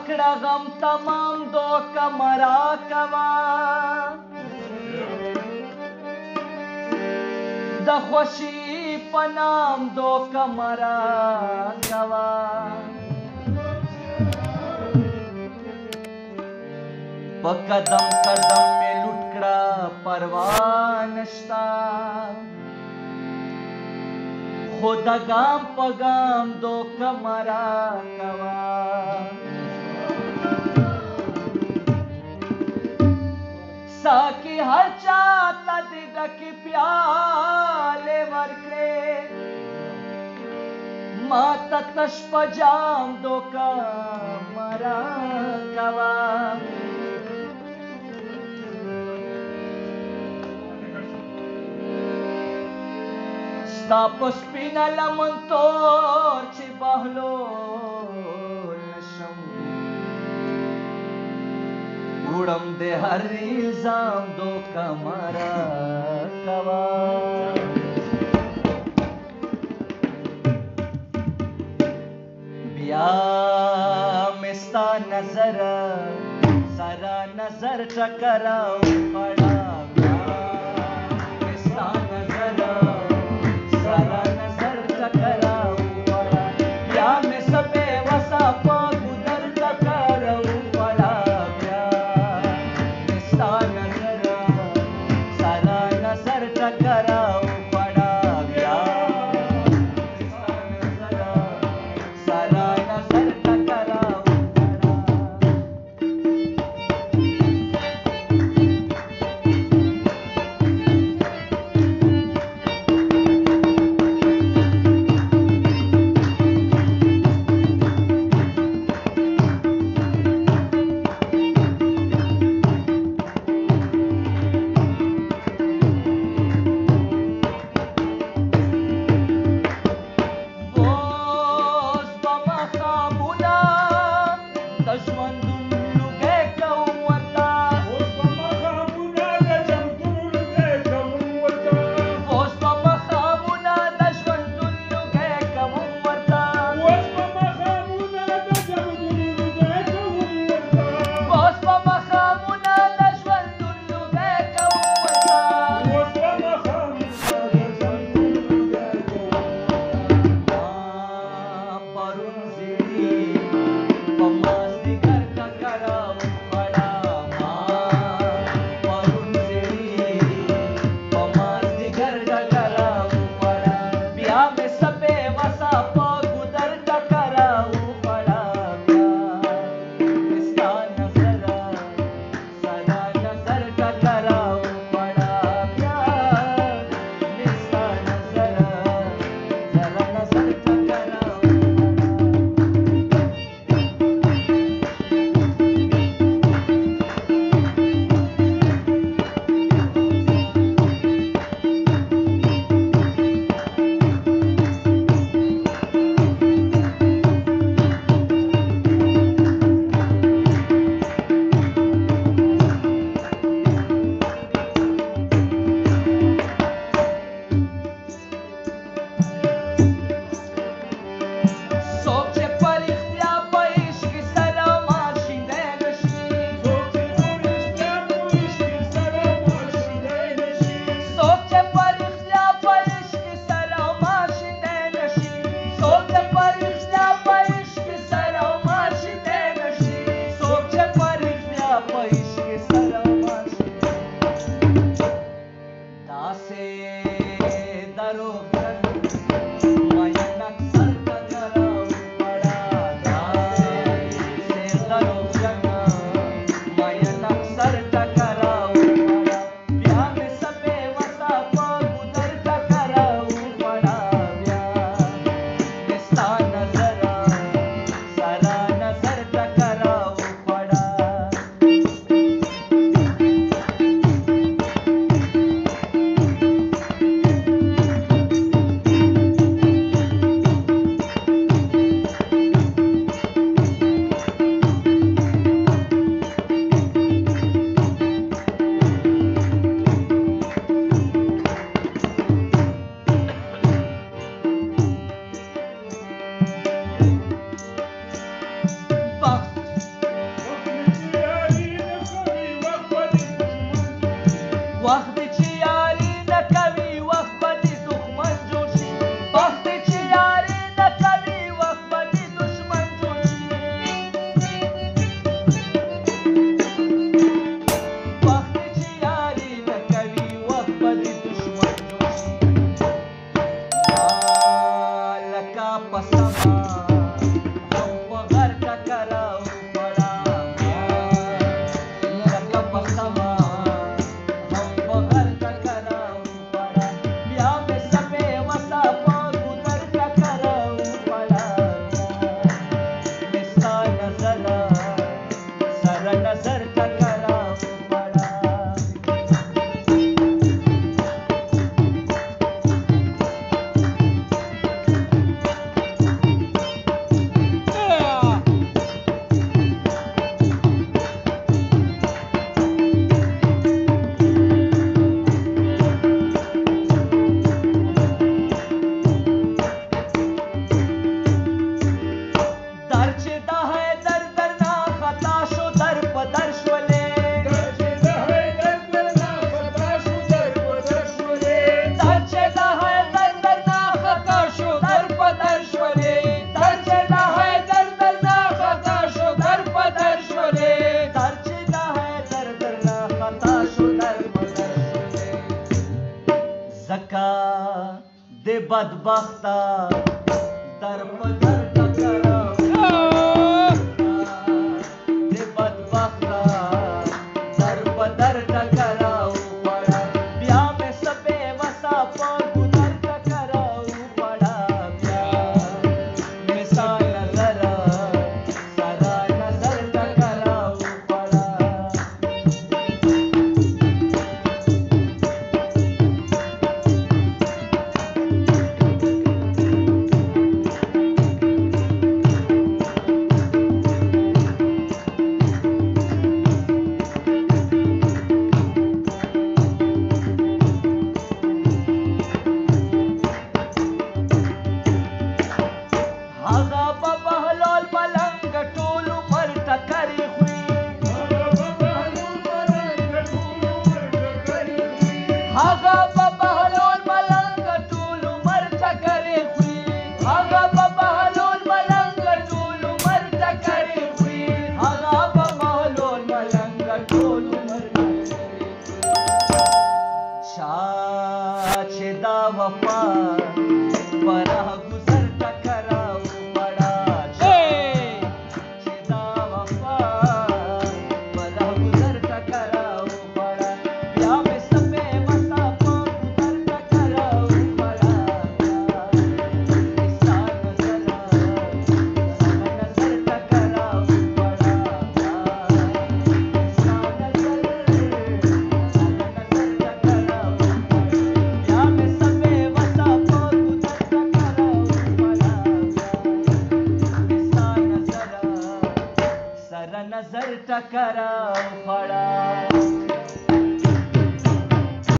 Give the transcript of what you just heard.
کړه غم تمام دو کمرا کوا د خوشی پنام دو کمرا کوا په قدم قدم می لوټ کړه پروا نشتا خود گام په گام دو کمرا کوا ساکی هر چاته د ډکی پیاله ورکړې ما ته تش په جام دو کمرا کوا ستا په سپینه لمن تور چې بهلول نشم وړم د هر الزام دو کمرا کوا بیا مې ستا نظر سره نظر ټکراو پړه بدبختا در پدر ټکراو د بدبختا در پدر ټکراو پړه بیا مې سبې وسا په ګدر ټکراو پړه بیا مې سا نظر سره نظر ټکراو پړه هغه په بهلول ملنګ ټول عمر ټکرې خوري هغه په بهلول ملنګ ټول عمر ټکرې خوري هغه په بهلول ملنګ ټول عمر ټکرې خوري هغه په بهلول ملنګ ټول عمر ټکرې خوري شاه چې دا وفا پره گزر ټکراو پړه چې دا وفا پره گزر ټکراو پړه بیا مې سپې وسا په گزر ټکراو پړه ستا نظر نظر ټکراو پړه ستا نظر نظر ټکراو بیا مې سپې وسا په گزر ټکراو پړه ستا نظر سره نظر ټکراو پړه